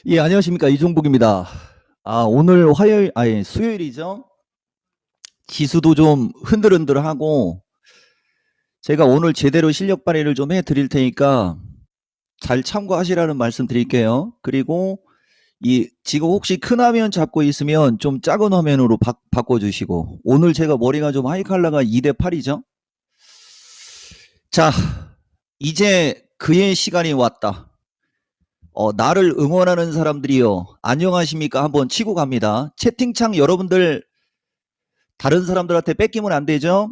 예, 안녕하십니까. 이종복입니다. 오늘 수요일이죠. 지수도 좀 흔들흔들하고, 제가 오늘 제대로 실력 발휘를 좀 해드릴 테니까 잘 참고하시라는 말씀 드릴게요. 그리고 지금 혹시 큰 화면 잡고 있으면 좀 작은 화면으로 바꿔주시고, 오늘 제가 머리가 좀 하이칼라가 2대8이죠. 자, 이제 그의 시간이 왔다. 나를 응원하는 사람들이요. 안녕하십니까? 한번 치고 갑니다. 채팅창 여러분들 다른 사람들한테 뺏기면 안 되죠?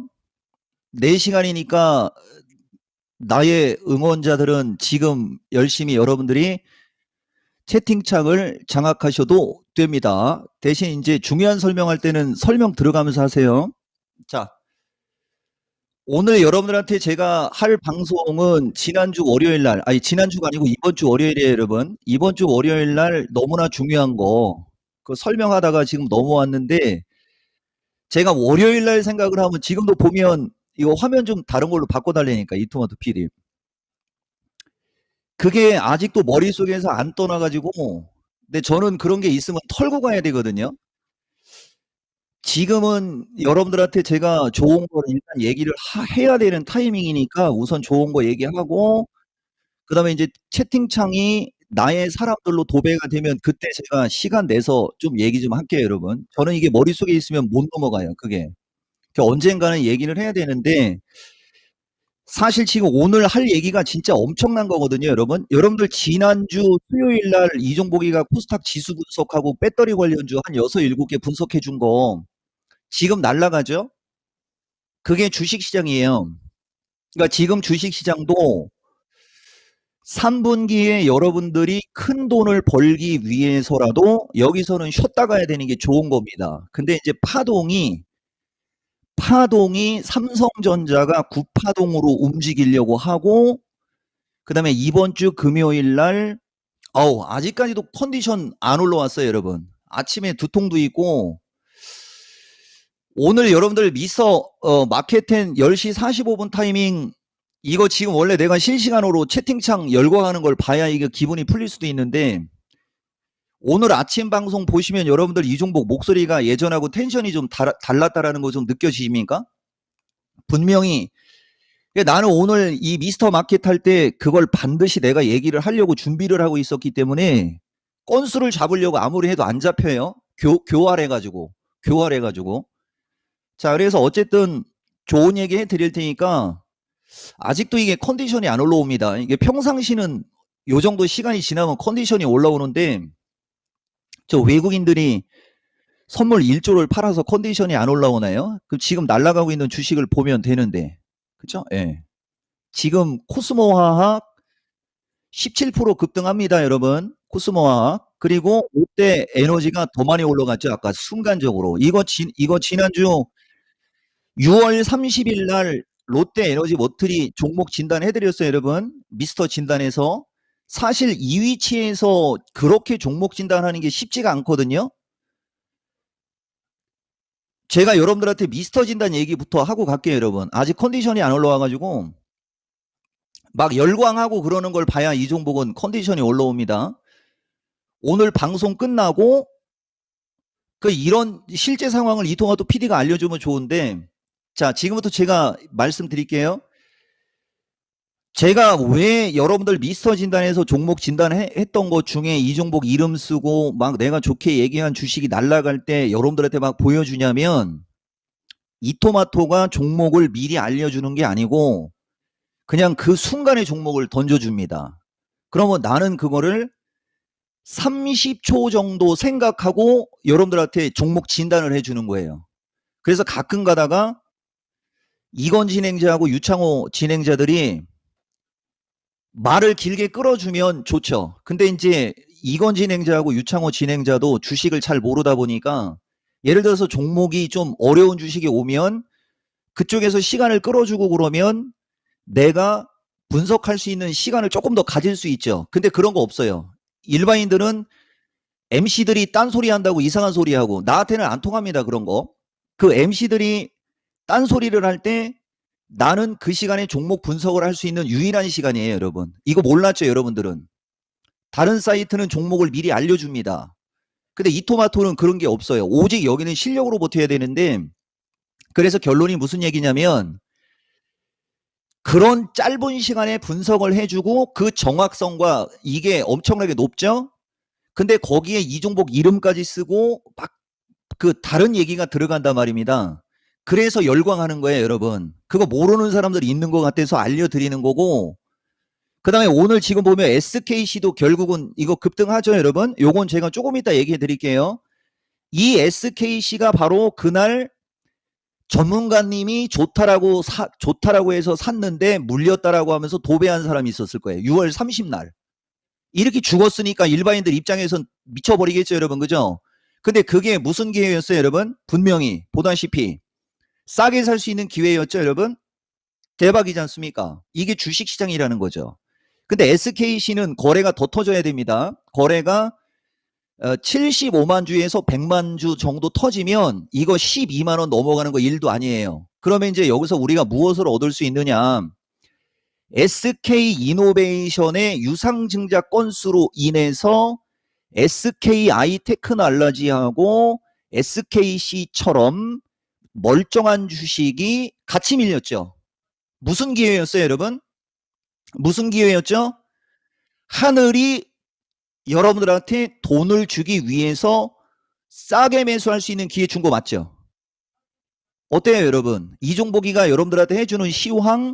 내 시간이니까 나의 응원자들은 지금 열심히 여러분들이 채팅창을 장악하셔도 됩니다. 대신 이제 중요한 설명할 때는 설명 들어가면서 하세요. 자, 오늘 여러분들한테 제가 할 방송은 지난주 월요일 날, 지난주가 아니고 이번 주 월요일이에요, 여러분. 이번 주 월요일 날 너무나 중요한 거, 그 설명하다가 지금 넘어왔는데, 제가 월요일 날 생각을 하면 지금도 보면 이거 화면 좀 다른 걸로 바꿔달라니까, 이토마토 PD. 그게 아직도 머릿속에서 안 떠나가지고, 근데 저는 그런 게 있으면 털고 가야 되거든요. 지금은 여러분들한테 제가 좋은 걸 일단 얘기를 해야 되는 타이밍이니까 우선 좋은 거 얘기하고, 그 다음에 이제 채팅창이 나의 사람들로 도배가 되면 그때 제가 시간 내서 좀 얘기 좀 할게요, 여러분. 저는 이게 머릿속에 있으면 못 넘어가요, 그게. 언젠가는 얘기를 해야 되는데, 사실 지금 오늘 할 얘기가 진짜 엄청난 거거든요, 여러분. 여러분들 지난주 수요일 날 이종복이가 코스닥 지수 분석하고 배터리 관련주 한 6, 7개 분석해 준 거 지금 날라가죠? 그게 주식시장이에요. 그러니까 지금 주식시장도 3분기에 여러분들이 큰 돈을 벌기 위해서라도 여기서는 쉬었다 가야 되는 게 좋은 겁니다. 근데 이제 파동이 삼성전자가 9파동으로 움직이려고 하고, 그 다음에 이번 주 금요일 날, 아직까지도 컨디션 안 올라왔어요, 여러분. 아침에 두통도 있고, 오늘 여러분들 마켓텐 10시 45분 타이밍, 이거 지금 원래 내가 실시간으로 채팅창 열고 하는 걸 봐야 이게 기분이 풀릴 수도 있는데, 오늘 아침 방송 보시면 여러분들 이종복 목소리가 예전하고 텐션이 좀 달랐다라는 거 좀 느껴지십니까? 분명히 나는 오늘 이 미스터 마켓 할 때 그걸 반드시 내가 얘기를 하려고 준비를 하고 있었기 때문에 건수를 잡으려고 아무리 해도 안 잡혀요. 교활해가지고. 자, 그래서 어쨌든 좋은 얘기 해드릴 테니까 아직도 이게 컨디션이 안 올라옵니다. 이게 평상시는 요 정도 시간이 지나면 컨디션이 올라오는데 저 외국인들이 선물 1조를 팔아서 컨디션이 안 올라오나요? 그 지금 날아가고 있는 주식을 보면 되는데. 그죠? 예. 지금 코스모화학 17% 급등합니다, 여러분. 코스모화학. 그리고 롯데 에너지가 더 많이 올라갔죠. 아까 순간적으로. 이거 지난주 6월 30일 날 롯데 에너지 머트리 종목 진단해드렸어요, 여러분. 미스터 진단에서. 사실 이 위치에서 그렇게 종목 진단하는 게 쉽지가 않거든요. 제가 여러분들한테 미스터 진단 얘기부터 하고 갈게요, 여러분. 아직 컨디션이 안 올라와가지고 막 열광하고 그러는 걸 봐야 이 종목은 컨디션이 올라옵니다. 오늘 방송 끝나고 이런 실제 상황을 이통화도 PD가 알려주면 좋은데, 자, 지금부터 제가 말씀드릴게요. 제가 왜 여러분들 미스터 진단에서 종목 진단했던 것 중에 이 종목 이름 쓰고 막 내가 좋게 얘기한 주식이 날아갈 때 여러분들한테 막 보여주냐면, 이토마토가 종목을 미리 알려주는 게 아니고 그냥 그 순간에 종목을 던져줍니다. 그러면 나는 그거를 30초 정도 생각하고 여러분들한테 종목 진단을 해주는 거예요. 그래서 가끔 가다가 이건 진행자하고 유창호 진행자들이 말을 길게 끌어주면 좋죠. 근데 이제 이건 진행자하고 유창호 진행자도 주식을 잘 모르다 보니까 예를 들어서 종목이 좀 어려운 주식이 오면 그쪽에서 시간을 끌어주고 그러면 내가 분석할 수 있는 시간을 조금 더 가질 수 있죠. 근데 그런 거 없어요. 일반인들은 MC들이 딴소리 한다고 이상한 소리 하고 나한테는 안 통합니다. 그런 거. 그 MC들이 딴소리를 할 때 나는 그 시간에 종목 분석을 할 수 있는 유일한 시간이에요, 여러분. 이거 몰랐죠, 여러분들은. 다른 사이트는 종목을 미리 알려줍니다. 근데 이토마토는 그런 게 없어요. 오직 여기는 실력으로 버텨야 되는데, 그래서 결론이 무슨 얘기냐면 그런 짧은 시간에 분석을 해주고 그 정확성과 이게 엄청나게 높죠. 근데 거기에 이종복 이름까지 쓰고 막 그 다른 얘기가 들어간단 말입니다. 그래서 열광하는 거예요, 여러분. 그거 모르는 사람들이 있는 것 같아서 알려드리는 거고, 그 다음에 오늘 지금 보면 SKC도 결국은 이거 급등하죠, 여러분. 요건 제가 조금 이따 얘기해 드릴게요. 이 SKC가 바로 그날 전문가님이 좋다라고 해서 샀는데 물렸다라고 하면서 도배한 사람이 있었을 거예요. 6월 30날. 이렇게 죽었으니까 일반인들 입장에선 미쳐버리겠죠, 여러분. 그죠? 근데 그게 무슨 기회였어요, 여러분? 분명히 보다시피 싸게 살 수 있는 기회였죠, 여러분. 대박이지 않습니까? 이게 주식시장이라는 거죠. 근데 SKC는 거래가 더 터져야 됩니다. 거래가 75만 주에서 100만 주 정도 터지면 이거 12만 원 넘어가는 거 일도 아니에요. 그러면 이제 여기서 우리가 무엇을 얻을 수 있느냐? SK이노베이션의 유상증자 건수로 인해서 SK아이테크놀로지하고 SKC처럼 멀쩡한 주식이 같이 밀렸죠. 무슨 기회였어요, 여러분? 무슨 기회였죠? 하늘이 여러분들한테 돈을 주기 위해서 싸게 매수할 수 있는 기회 준 거 맞죠? 어때요, 여러분? 이종복이가 여러분들한테 해주는 시황,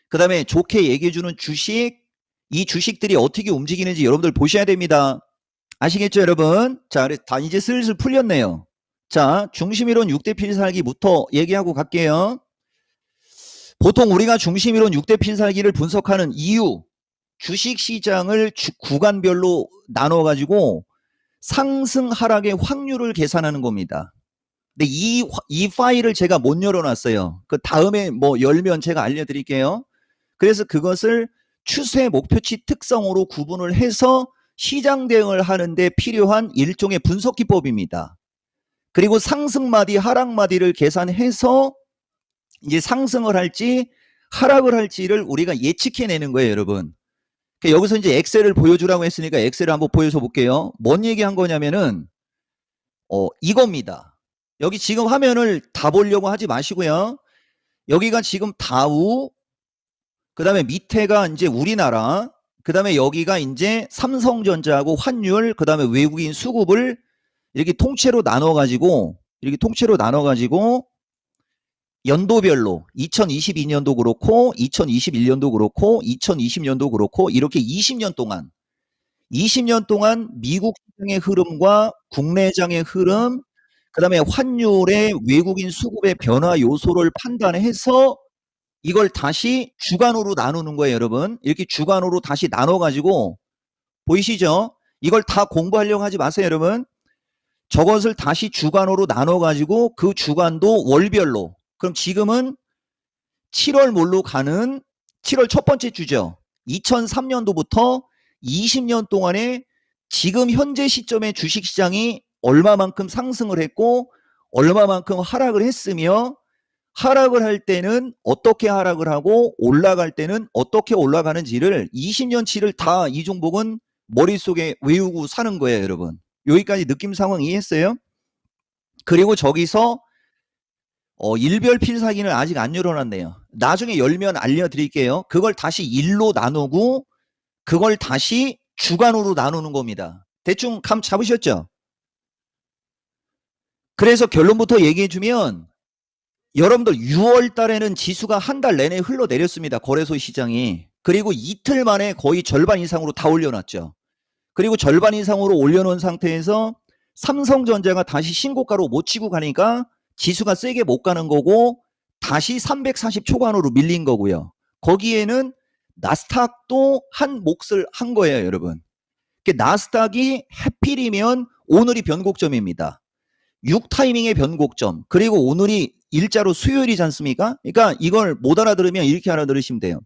그 다음에 좋게 얘기해주는 주식, 이 주식들이 어떻게 움직이는지 여러분들 보셔야 됩니다. 아시겠죠, 여러분? 자, 다 이제 슬슬 풀렸네요. 자, 중심이론 6대 필살기부터 얘기하고 갈게요. 보통 우리가 중심이론 6대 필살기를 분석하는 이유, 주식시장을 구간별로 나눠가지고 상승 하락의 확률을 계산하는 겁니다. 근데 이 파일을 제가 못 열어놨어요. 그 다음에 뭐 열면 제가 알려드릴게요. 그래서 그것을 추세 목표치 특성으로 구분을 해서 시장 대응을 하는데 필요한 일종의 분석 기법입니다. 그리고 상승마디 하락마디를 계산해서 이제 상승을 할지 하락을 할지를 우리가 예측해내는 거예요, 여러분. 여기서 이제 엑셀을 보여주라고 했으니까 엑셀을 한번 보여줘 볼게요. 뭔 얘기한 거냐면은 이겁니다. 여기 지금 화면을 다 보려고 하지 마시고요. 여기가 지금 다우, 그 다음에 밑에가 이제 우리나라, 그 다음에 여기가 이제 삼성전자하고 환율, 그 다음에 외국인 수급을 이렇게 통째로 나눠가지고 연도별로 2022년도 그렇고 2021년도 그렇고 2020년도 그렇고 이렇게 20년 동안 미국 시장의 흐름과 국내장의 흐름, 그 다음에 환율의 외국인 수급의 변화 요소를 판단해서 이걸 다시 주간으로 나누는 거예요, 여러분. 이렇게 주간으로 다시 나눠가지고 보이시죠? 이걸 다 공부하려고 하지 마세요, 여러분. 저것을 다시 주간으로 나눠가지고 그 주간도 월별로. 그럼 지금은 7월 몰로 가는 7월 첫 번째 주죠. 2003년도부터 20년 동안에 지금 현재 시점의 주식시장이 얼마만큼 상승을 했고 얼마만큼 하락을 했으며 하락을 할 때는 어떻게 하락을 하고 올라갈 때는 어떻게 올라가는지를 20년치를 다 이종복은 머릿속에 외우고 사는 거예요, 여러분. 여기까지 느낌 상황 이해했어요? 그리고 저기서 일별 필살기는 아직 안 열어놨네요. 나중에 열면 알려드릴게요. 그걸 다시 일로 나누고 그걸 다시 주간으로 나누는 겁니다. 대충 감 잡으셨죠? 그래서 결론부터 얘기해주면 여러분들 6월 달에는 지수가 한 달 내내 흘러내렸습니다. 거래소 시장이. 그리고 이틀 만에 거의 절반 이상으로 다 올려놨죠. 그리고 절반 이상으로 올려놓은 상태에서 삼성전자가 다시 신고가로 못 치고 가니까 지수가 세게 못 가는 거고 다시 340 초반으로 밀린 거고요. 거기에는 나스닥도 한 몫을 한 거예요, 여러분. 나스닥이 해필이면 오늘이 변곡점입니다. 6타이밍의 변곡점. 그리고 오늘이 일자로 수요일이지 않습니까? 그러니까 이걸 못 알아들으면 이렇게 알아들으시면 돼요.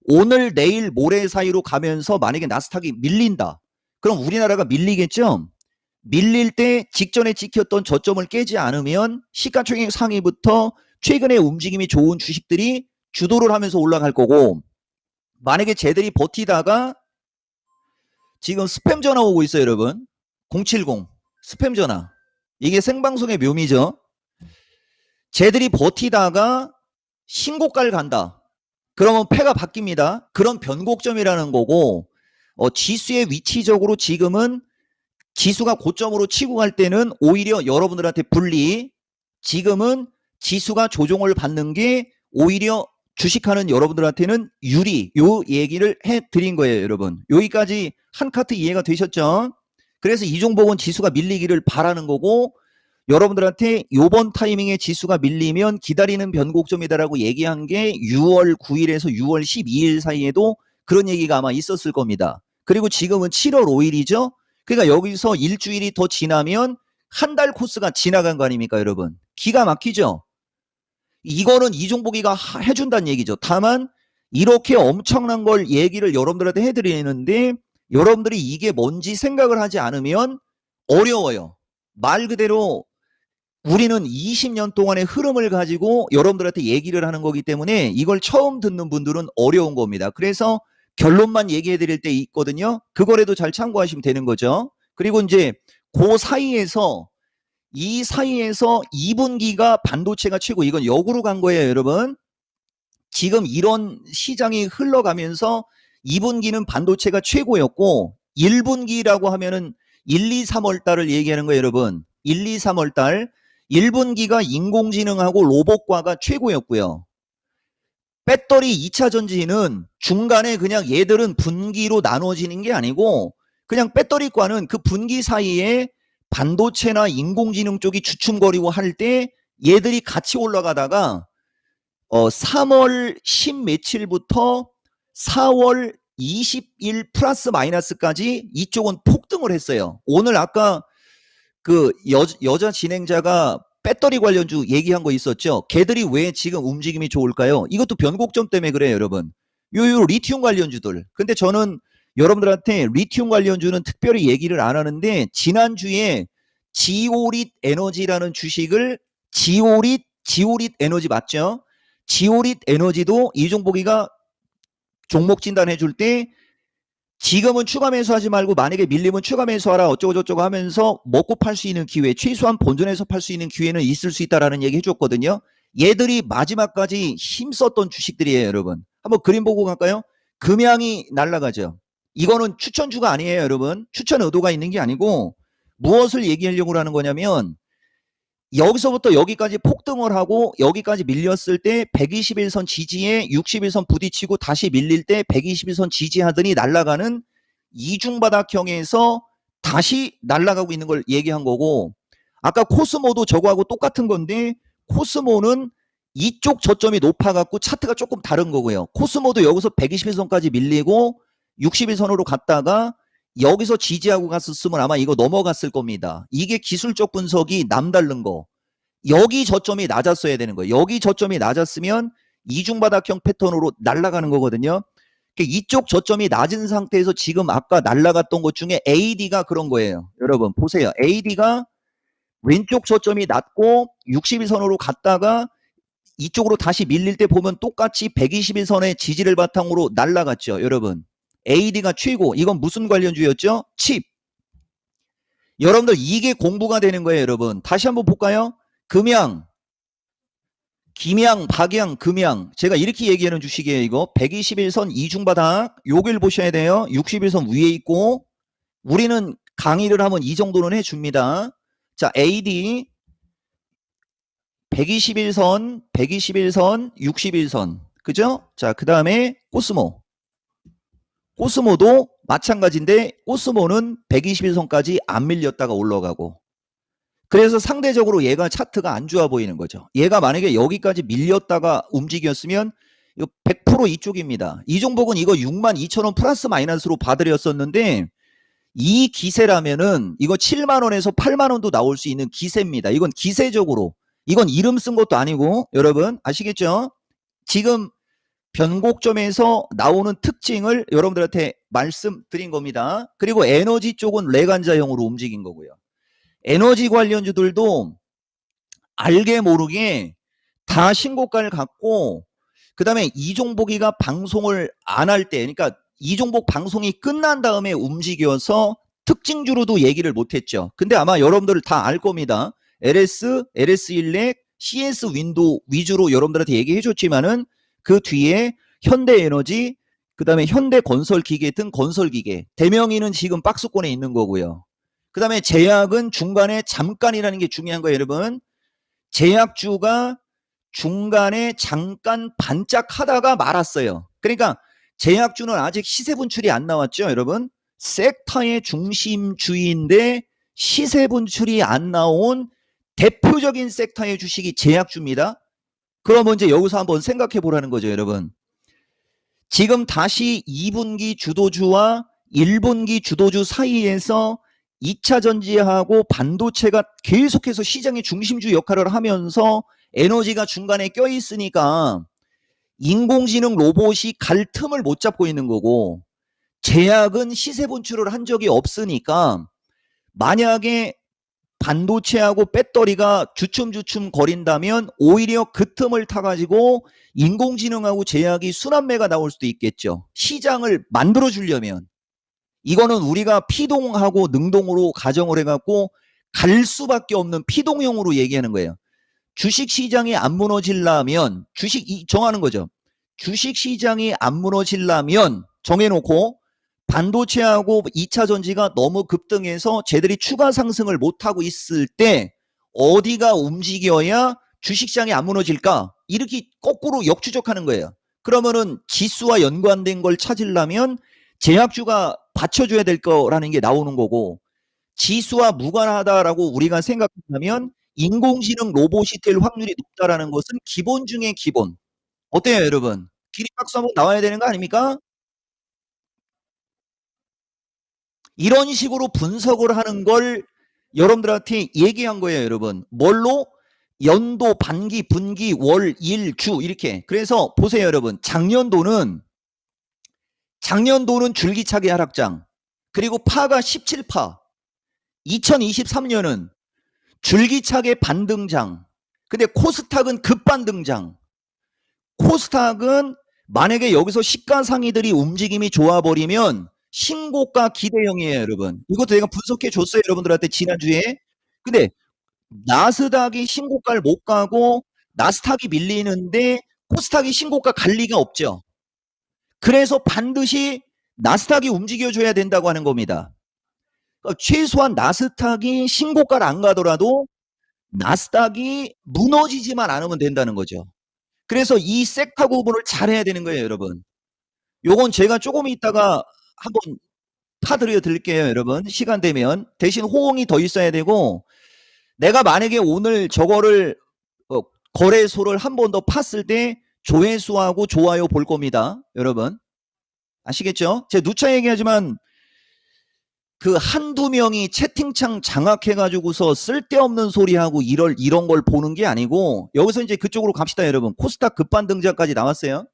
오늘, 내일, 모레 사이로 가면서 만약에 나스닥이 밀린다. 그럼 우리나라가 밀리겠죠? 밀릴 때 직전에 찍혔던 저점을 깨지 않으면 시가총액 상위부터 최근에 움직임이 좋은 주식들이 주도를 하면서 올라갈 거고, 만약에 쟤들이 버티다가 지금 스팸 전화 오고 있어요, 여러분. 070 스팸 전화. 이게 생방송의 묘미죠. 쟤들이 버티다가 신고가를 간다. 그러면 패가 바뀝니다. 그런 변곡점이라는 거고, 지수의 위치적으로 지금은 지수가 고점으로 치고 갈 때는 오히려 여러분들한테 불리, 지금은 지수가 조종을 받는 게 오히려 주식하는 여러분들한테는 유리, 요 얘기를 해드린 거예요, 여러분. 여기까지 한 카트 이해가 되셨죠? 그래서 이 종목은 지수가 밀리기를 바라는 거고, 여러분들한테 요번 타이밍에 지수가 밀리면 기다리는 변곡점이다라고 얘기한 게 6월 9일에서 6월 12일 사이에도 그런 얘기가 아마 있었을 겁니다. 그리고 지금은 7월 5일이죠. 그러니까 여기서 일주일이 더 지나면 한 달 코스가 지나간 거 아닙니까, 여러분? 기가 막히죠? 이거는 이종복이가 해준다는 얘기죠. 다만 이렇게 엄청난 걸 얘기를 여러분들한테 해드리는데 여러분들이 이게 뭔지 생각을 하지 않으면 어려워요. 말 그대로 우리는 20년 동안의 흐름을 가지고 여러분들한테 얘기를 하는 거기 때문에 이걸 처음 듣는 분들은 어려운 겁니다. 그래서 결론만 얘기해 드릴 때 있거든요. 그거라도 잘 참고하시면 되는 거죠. 그리고 이제 그 사이에서 이 사이에서 2분기가 반도체가 최고, 이건 역으로 간 거예요, 여러분. 지금 이런 시장이 흘러가면서 2분기는 반도체가 최고였고 1분기라고 하면은 1, 2, 3월 달을 얘기하는 거예요, 여러분. 1, 2, 3월 달 1분기가 인공지능하고 로봇과가 최고였고요. 배터리 2차 전지는 중간에 그냥 얘들은 분기로 나눠지는 게 아니고 그냥 배터리과는 그 분기 사이에 반도체나 인공지능 쪽이 주춤거리고 할 때 얘들이 같이 올라가다가 3월 10 며칠부터 4월 20일 플러스 마이너스까지 이쪽은 폭등을 했어요. 오늘 아까 그 여자 진행자가 배터리 관련주 얘기한 거 있었죠. 걔들이 왜 지금 움직임이 좋을까요? 이것도 변곡점 때문에 그래요, 여러분. 요 리튬 관련주들. 근데 저는 여러분들한테 리튬 관련주는 특별히 얘기를 안 하는데 지난주에 지오릿 에너지라는 주식을 지오릿 에너지 맞죠? 지오릿 에너지도 이종복이가 종목 진단해 줄 때 지금은 추가 매수하지 말고 만약에 밀리면 추가 매수하라 어쩌고저쩌고 하면서 먹고 팔 수 있는 기회, 최소한 본전에서 팔 수 있는 기회는 있을 수 있다라는 얘기 해줬거든요. 얘들이 마지막까지 힘썼던 주식들이에요, 여러분. 한번 그림 보고 갈까요? 금양이 날아가죠. 이거는 추천주가 아니에요, 여러분. 추천 의도가 있는 게 아니고 무엇을 얘기하려고 하는 거냐면 여기서부터 여기까지 폭등을 하고 여기까지 밀렸을 때 121선 지지에 61선 부딪히고 다시 밀릴 때 121선 지지하더니 날아가는 이중바닥형에서 다시 날아가고 있는 걸 얘기한 거고, 아까 코스모도 저거하고 똑같은 건데 코스모는 이쪽 저점이 높아갖고 차트가 조금 다른 거고요. 코스모도 여기서 121선까지 밀리고 61선으로 갔다가 여기서 지지하고 갔었으면 아마 이거 넘어갔을 겁니다. 이게 기술적 분석이 남다른 거. 여기 저점이 낮았어야 되는 거예요. 여기 저점이 낮았으면 이중바닥형 패턴으로 날아가는 거거든요. 이쪽 저점이 낮은 상태에서 지금 아까 날아갔던 것 중에 AD가 그런 거예요. 여러분 보세요. AD가 왼쪽 저점이 낮고 61선으로 갔다가 이쪽으로 다시 밀릴 때 보면 똑같이 121선의 지지를 바탕으로 날아갔죠. 여러분 AD가 최고. 이건 무슨 관련주였죠? 칩. 여러분들 이게 공부가 되는 거예요, 여러분. 다시 한번 볼까요? 금양, 김양, 박양, 금양. 제가 이렇게 얘기하는 주식이에요, 이거. 121선 이중바닥. 요길 보셔야 돼요. 61선 위에 있고. 우리는 강의를 하면 이 정도는 해줍니다. 자, AD. 121선, 61선. 그죠? 자, 그 다음에 코스모. 코스모도 마찬가지인데 코스모는 121선까지 안 밀렸다가 올라가고, 그래서 상대적으로 얘가 차트가 안 좋아 보이는 거죠. 얘가 만약에 여기까지 밀렸다가 움직였으면 이거 100% 이쪽입니다. 이 종목은 이거 62,000원 플러스 마이너스로 봐드렸었는데 이 기세라면은 이거 7만원에서 8만원도 나올 수 있는 기세입니다. 이건 기세적으로, 이건 이름 쓴 것도 아니고, 여러분 아시겠죠? 지금 변곡점에서 나오는 특징을 여러분들한테 말씀드린 겁니다. 그리고 에너지 쪽은 레간자형으로 움직인 거고요. 에너지 관련주들도 알게 모르게 다 신고가를 갖고, 그 다음에 이종복이가 방송을 안 할 때, 그러니까 이 종목 방송이 끝난 다음에 움직여서 특징주로도 얘기를 못했죠. 근데 아마 여러분들 다 알 겁니다. LS, LS 일렉, CS 윈도우 위주로 여러분들한테 얘기해줬지만은 그 뒤에 현대에너지, 그 다음에 현대건설기계 등 건설기계, 대명이는 지금 박스권에 있는 거고요. 그 다음에 제약은 중간에 잠깐이라는 게 중요한 거예요, 여러분. 제약주가 중간에 잠깐 반짝하다가 말았어요. 그러니까 제약주는 아직 시세 분출이 안 나왔죠, 여러분. 섹터의 중심주인데 시세 분출이 안 나온 대표적인 섹터의 주식이 제약주입니다. 그러면 이제 여기서 한번 생각해 보라는 거죠, 여러분. 지금 다시 2분기 주도주와 1분기 주도주 사이에서 2차 전지하고 반도체가 계속해서 시장의 중심주 역할을 하면서 에너지가 중간에 껴있으니까 인공지능 로봇이 갈 틈을 못 잡고 있는 거고, 제약은 시세 분출을 한 적이 없으니까 만약에 반도체하고 배터리가 주춤주춤 거린다면 오히려 그 틈을 타가지고 인공지능하고 제약이 순환매가 나올 수도 있겠죠. 시장을 만들어 주려면. 이거는 우리가 피동하고 능동으로 가정을 해갖고 갈 수밖에 없는 피동형으로 얘기하는 거예요. 주식시장이 안 무너지려면 정하는 거죠. 주식시장이 안 무너지려면 정해놓고 반도체하고 2차 전지가 너무 급등해서 쟤들이 추가 상승을 못하고 있을 때 어디가 움직여야 주식시장이 안 무너질까? 이렇게 거꾸로 역추적하는 거예요. 그러면은 지수와 연관된 걸 찾으려면 제약주가 받쳐줘야 될 거라는 게 나오는 거고, 지수와 무관하다라고 우리가 생각한다면 인공지능 로봇이 될 확률이 높다라는 것은 기본 중에 기본. 어때요, 여러분? 기립박수 한번 나와야 되는 거 아닙니까? 이런 식으로 분석을 하는 걸 여러분들한테 얘기한 거예요, 여러분. 뭘로? 연도, 반기, 분기, 월, 일, 주 이렇게. 그래서 보세요, 여러분. 작년도는 줄기차게 하락장. 그리고 파가 17파. 2023년은 줄기차게 반등장. 근데 코스닥은 급반등장. 코스닥은 만약에 여기서 시가상위들이 움직임이 좋아버리면 신고가 기대형이에요, 여러분. 이것도 내가 분석해 줬어요, 여러분들한테 지난주에. 근데 나스닥이 신고가를 못 가고 나스닥이 밀리는데 코스닥이 신고가 갈 리가 없죠. 그래서 반드시 나스닥이 움직여줘야 된다고 하는 겁니다. 그러니까 최소한 나스닥이 신고가를 안 가더라도 나스닥이 무너지지만 않으면 된다는 거죠. 그래서 이 섹터 구분을 잘해야 되는 거예요, 여러분. 요건 제가 조금 있다가 한번 파드려 드릴게요, 여러분. 시간 되면. 대신 호응이 더 있어야 되고, 내가 만약에 오늘 저거를 거래소를 한 번 더 팠을 때 조회수하고 좋아요 볼 겁니다, 여러분. 아시겠죠? 제가 누차 얘기하지만 그 한두 명이 채팅창 장악해가지고서 쓸데없는 소리하고 이런 걸 보는 게 아니고, 여기서 이제 그쪽으로 갑시다, 여러분. 코스닥 급반등자까지 나왔어요.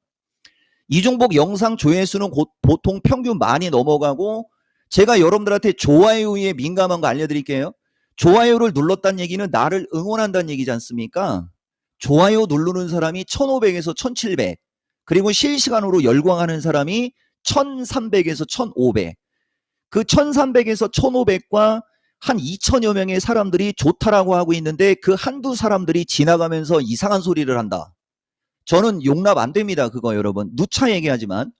이종복 영상 조회수는 보통 평균 많이 넘어가고, 제가 여러분들한테 좋아요에 민감한 거 알려드릴게요. 좋아요를 눌렀다는 얘기는 나를 응원한다는 얘기지 않습니까? 좋아요 누르는 사람이 1500에서 1700, 그리고 실시간으로 열광하는 사람이 1300에서 1500. 그 1300에서 1500과 한 2000여 명의 사람들이 좋다라고 하고 있는데 그 한두 사람들이 지나가면서 이상한 소리를 한다. 저는 용납 안 됩니다. 그거 여러분. 누차 얘기하지만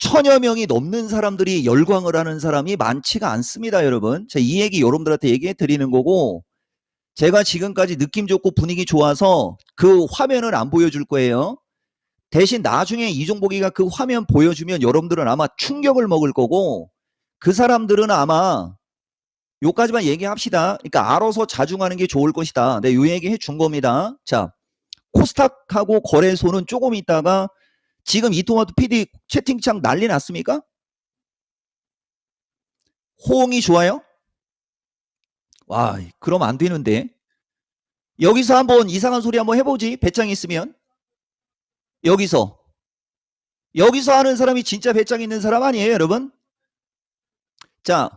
1000여 명이 넘는 사람들이 열광을 하는 사람이 많지가 않습니다, 여러분. 제가 이 얘기 여러분들한테 얘기해 드리는 거고, 제가 지금까지 느낌 좋고 분위기 좋아서 그 화면을 안 보여줄 거예요. 대신 나중에 이종복이가 그 화면 보여주면 여러분들은 아마 충격을 먹을 거고, 그 사람들은 아마 요까지만 얘기합시다. 그러니까 알아서 자중하는 게 좋을 것이다. 네, 요 얘기 해준 겁니다. 자, 코스닥하고 거래소는 조금 있다가, 지금 이토마토 PD 채팅창 난리 났습니까? 호응이 좋아요? 와, 그럼 안 되는데. 여기서 한번 이상한 소리 한번 해보지. 배짱 있으면. 여기서 하는 사람이 진짜 배짱 있는 사람 아니에요, 여러분? 자,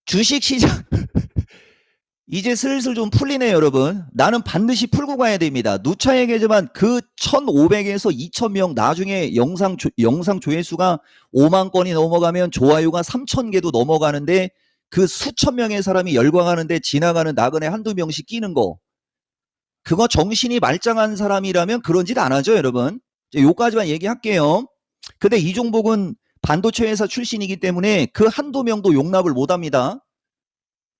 주식시장 이제 슬슬 좀 풀리네요, 여러분. 나는 반드시 풀고 가야 됩니다. 누차 얘기하지만 그 1,500에서 2,000명 나중에 영상 조회수가 5만 건이 넘어가면 좋아요가 3,000개도 넘어가는데 그 수천 명의 사람이 열광하는데 지나가는 나그네 한두 명씩 끼는 거. 그거 정신이 말짱한 사람이라면 그런 짓 안 하죠, 여러분. 요까지만 얘기할게요. 근데 이종복은 반도체 회사 출신이기 때문에 그 한두 명도 용납을 못 합니다.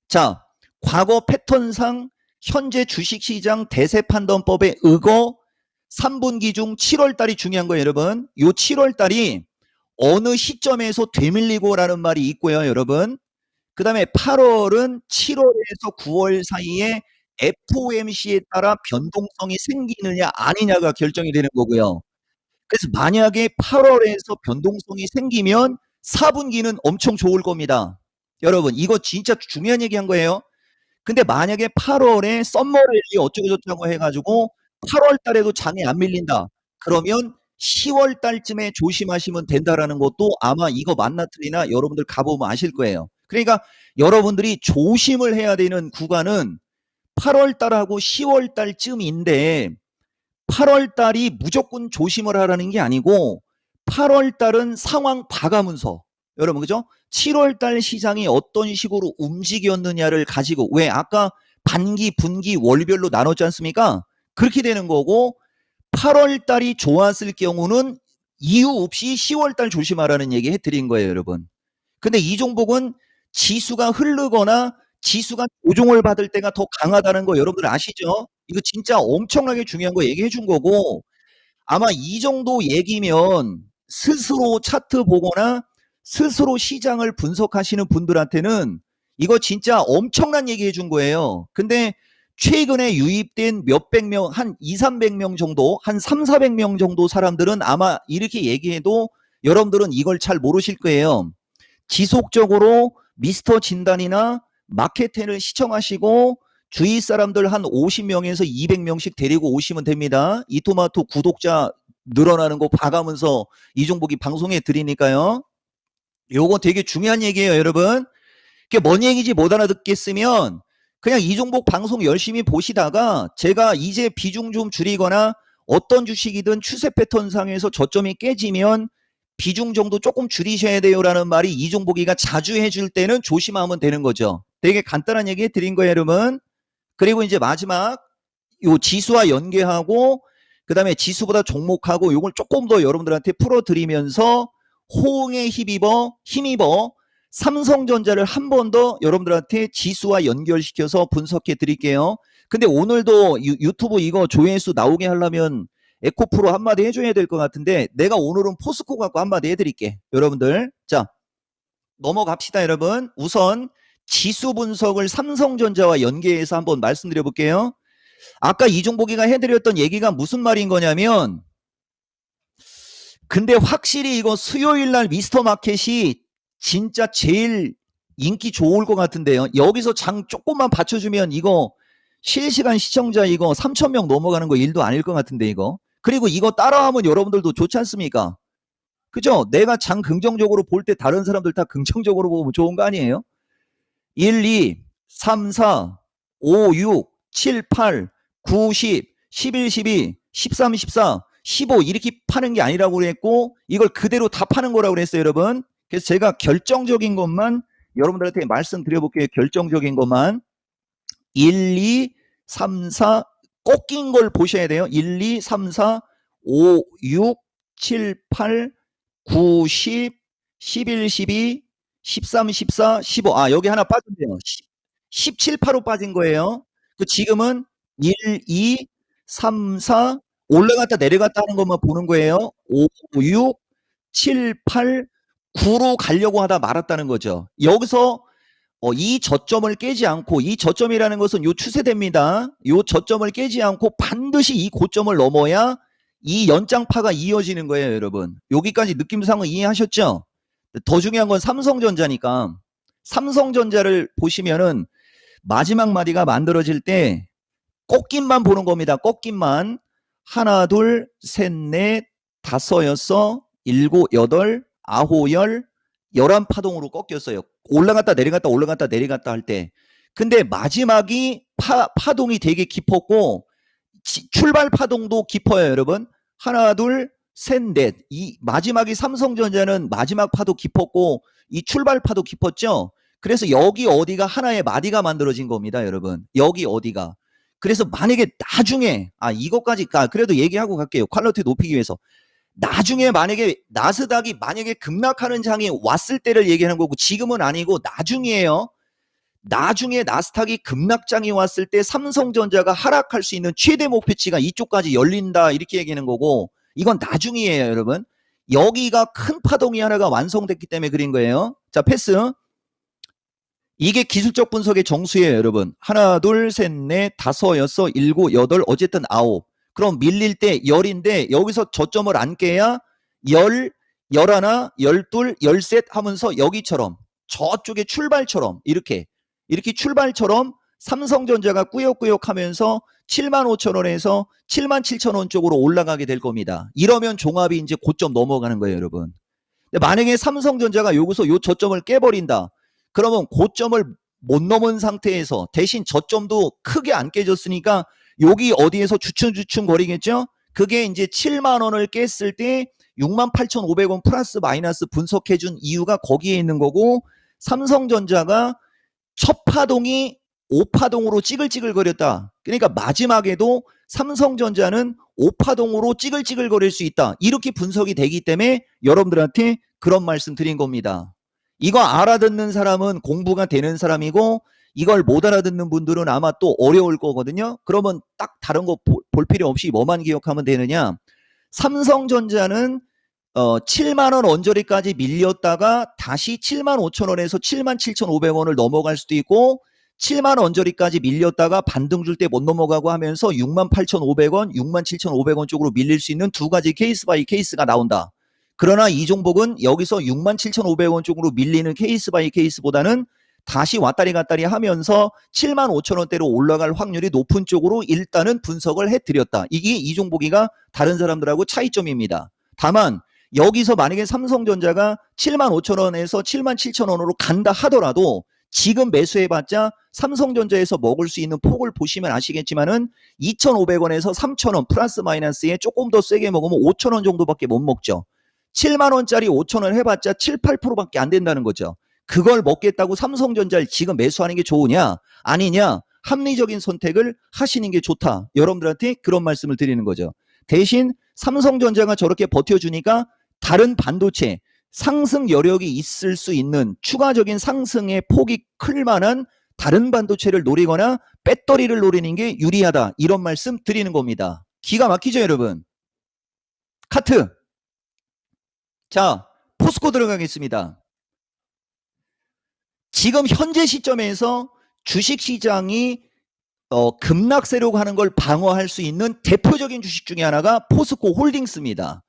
자, 과거 패턴상 현재 주식시장 대세판단법에 의거 3분기 중 7월 달이 중요한 거예요, 여러분. 요 7월 달이 어느 시점에서 되밀리고라는 말이 있고요, 여러분. 그 다음에 8월은 7월에서 9월 사이에 FOMC에 따라 변동성이 생기느냐 아니냐가 결정이 되는 거고요. 그래서 만약에 8월에서 변동성이 생기면 4분기는 엄청 좋을 겁니다. 여러분, 이거 진짜 중요한 얘기 한 거예요. 근데 만약에 8월에 썸머랠리 어쩌고저쩌고 해가지고 8월 달에도 장이 안 밀린다. 그러면 10월 달쯤에 조심하시면 된다라는 것도 아마 이거 맞나 틀리나 여러분들 가보면 아실 거예요. 그러니까 여러분들이 조심을 해야 되는 구간은 8월 달하고 10월 달쯤인데 8월 달이 무조건 조심을 하라는 게 아니고 8월 달은 상황 봐가면서 여러분 그죠? 7월 달 시장이 어떤 식으로 움직였느냐를 가지고 왜 아까 반기, 분기, 월별로 나눴지 않습니까? 그렇게 되는 거고 8월 달이 좋았을 경우는 이유 없이 10월 달 조심하라는 얘기 해드린 거예요, 여러분. 근데 이 종목은 지수가 흐르거나 지수가 조종을 받을 때가 더 강하다는 거 여러분들 아시죠? 이거 진짜 엄청나게 중요한 거 얘기해 준 거고 아마 이 정도 얘기면 스스로 차트 보거나 스스로 시장을 분석하시는 분들한테는 이거 진짜 엄청난 얘기해 준 거예요. 근데 최근에 유입된 몇백 명, 한 2, 300명 정도, 한 3, 400명 정도 사람들은 아마 이렇게 얘기해도 여러분들은 이걸 잘 모르실 거예요. 지속적으로 미스터 진단이나 마케팅을 시청하시고 주위 사람들 한 50명에서 200명씩 데리고 오시면 됩니다. 이토마토 구독자 늘어나는 거 봐가면서 이종복이 방송에 드리니까요. 요거 되게 중요한 얘기예요, 여러분. 그게 뭔 얘기인지 못 알아듣겠으면 그냥 이종복 방송 열심히 보시다가 제가 이제 비중 좀 줄이거나 어떤 주식이든 추세 패턴상에서 저점이 깨지면 비중 정도 조금 줄이셔야 돼요라는 말이 이종복이가 자주 해줄 때는 조심하면 되는 거죠. 되게 간단한 얘기 해드린 거예요, 여러분. 그리고 이제 마지막 요 지수와 연계하고 그 다음에 지수보다 종목하고 요걸 조금 더 여러분들한테 풀어드리면서 호응에 힘입어 삼성전자를 한 번 더 여러분들한테 지수와 연결시켜서 분석해 드릴게요. 근데 오늘도 유튜브 이거 조회수 나오게 하려면 에코프로 한마디 해줘야 될 것 같은데 내가 오늘은 포스코 갖고 한마디 해드릴게. 여러분들 자 넘어갑시다. 여러분 우선 지수 분석을 삼성전자와 연계해서 한번 말씀드려 볼게요. 아까 이종복이가 해드렸던 얘기가 무슨 말인 거냐면 근데 확실히 이거 수요일 날 미스터 마켓이 진짜 제일 인기 좋을 것 같은데요. 여기서 장 조금만 받쳐주면 이거 실시간 시청자 이거 3,000명 넘어가는 거 일도 아닐 것 같은데 이거. 그리고 이거 따라하면 여러분들도 좋지 않습니까? 그죠? 내가 장 긍정적으로 볼 때 다른 사람들 다 긍정적으로 보면 좋은 거 아니에요? 1, 2, 3, 4, 5, 6, 7, 8, 9, 10, 11, 12, 13, 14, 15 이렇게 파는 게 아니라고 그랬고 이걸 그대로 다 파는 거라고 그랬어요, 여러분. 그래서 제가 결정적인 것만 여러분들한테 말씀드려 볼게요. 결정적인 것만 1, 2, 3, 4 꺾인 걸 보셔야 돼요. 1, 2, 3, 4, 5, 6, 7, 8, 9, 10, 11, 12, 13, 14, 15. 아, 여기 하나 빠졌네요. 17, 8로 빠진 거예요. 그 지금은 1, 2, 3, 4 올라갔다 내려갔다 하는 것만 보는 거예요. 5, 6, 7, 8, 9로 가려고 하다 말았다는 거죠. 여기서 이 저점을 깨지 않고 이 저점이라는 것은 요 추세대입니다. 요 저점을 깨지 않고 반드시 이 고점을 넘어야 이 연장파가 이어지는 거예요, 여러분. 여기까지 느낌상은 이해하셨죠? 더 중요한 건 삼성전자니까 삼성전자를 보시면은 마지막 마디가 만들어질 때 꺾임만 보는 겁니다. 꺾임만. 하나, 둘, 셋, 넷, 다섯, 여섯, 일곱, 여덟, 아홉, 열, 11파동으로 꺾였어요. 올라갔다 내려갔다 올라갔다 내려갔다 할 때. 근데 마지막이 파동이 되게 깊었고 출발 파동도 깊어요, 여러분. 하나, 둘, 셋, 넷. 이 마지막이 삼성전자는 마지막 파도 깊었고 이 출발 파도 깊었죠. 그래서 여기 어디가 하나의 마디가 만들어진 겁니다, 여러분. 여기 어디가. 그래서 만약에 나중에 이것까지 그래도 얘기하고 갈게요. 퀄리티 높이기 위해서. 나중에 만약에 나스닥이 만약에 급락하는 장이 왔을 때를 얘기하는 거고 지금은 아니고 나중이에요. 나중에 나스닥이 급락장이 왔을 때 삼성전자가 하락할 수 있는 최대 목표치가 이쪽까지 열린다 이렇게 얘기하는 거고 이건 나중이에요, 여러분. 여기가 큰 파동이 하나가 완성됐기 때문에 그린 거예요. 자, 패스. 이게 기술적 분석의 정수예요, 여러분. 하나, 둘, 셋, 넷, 다섯, 여섯, 일곱, 여덟, 어쨌든 아홉. 그럼 밀릴 때 열인데 여기서 저점을 안 깨야 열, 열하나, 열둘, 열셋 하면서 여기처럼 저쪽에 출발처럼 이렇게 출발처럼 삼성전자가 꾸역꾸역 하면서 75,000원에서 77,000원 쪽으로 올라가게 될 겁니다. 이러면 종합이 이제 고점 넘어가는 거예요, 여러분. 근데 만약에 삼성전자가 여기서 요 저점을 깨버린다. 그러면 고점을 못 넘은 상태에서 대신 저점도 크게 안 깨졌으니까 여기 어디에서 주춤주춤 거리겠죠? 그게 이제 7만 원을 깼을 때 68,500원 플러스 마이너스 분석해준 이유가 거기에 있는 거고 삼성전자가 첫 파동이 5파동으로 찌글찌글거렸다. 그러니까 마지막에도 삼성전자는 5파동으로 찌글찌글거릴 수 있다. 이렇게 분석이 되기 때문에 여러분들한테 그런 말씀 드린 겁니다. 이거 알아듣는 사람은 공부가 되는 사람이고 이걸 못 알아듣는 분들은 아마 또 어려울 거거든요. 그러면 딱 다른 거 볼 필요 없이 뭐만 기억하면 되느냐. 삼성전자는 7만 원 언저리까지 밀렸다가 다시 7만 5천 원에서 7만 7,500원을 넘어갈 수도 있고 7만 언저리까지 밀렸다가 반등 줄 때 못 넘어가고 하면서 6만 8,500원, 6만 7,500원 쪽으로 밀릴 수 있는 두 가지 케이스 바이 케이스가 나온다. 그러나 이 종목은 여기서 6만 7,500원 쪽으로 밀리는 케이스 바이 케이스보다는 다시 왔다리 갔다리 하면서 7만 5천 원대로 올라갈 확률이 높은 쪽으로 일단은 분석을 해드렸다. 이게 이 종목이가 다른 사람들하고 차이점입니다. 다만 여기서 만약에 삼성전자가 7만 5천 원에서 7만 7천 원으로 간다 하더라도 지금 매수해봤자 삼성전자에서 먹을 수 있는 폭을 보시면 아시겠지만은 2,500원에서 3,000원 플러스 마이너스에 조금 더 세게 먹으면 5,000원 정도밖에 못 먹죠. 7만 원짜리 5,000원 해봤자 7, 8%밖에 안 된다는 거죠. 그걸 먹겠다고 삼성전자를 지금 매수하는 게 좋으냐 아니냐 합리적인 선택을 하시는 게 좋다. 여러분들한테 그런 말씀을 드리는 거죠. 대신 삼성전자가 저렇게 버텨주니까 다른 반도체 상승 여력이 있을 수 있는 추가적인 상승의 폭이 클 만한 다른 반도체를 노리거나 배터리를 노리는 게 유리하다. 이런 말씀 드리는 겁니다. 기가 막히죠, 여러분? 카트. 자, 포스코 들어가겠습니다. 지금 현재 시점에서 주식시장이 급락세로 가는 걸 방어할 수 있는 대표적인 주식 중에 하나가 포스코 홀딩스입니다.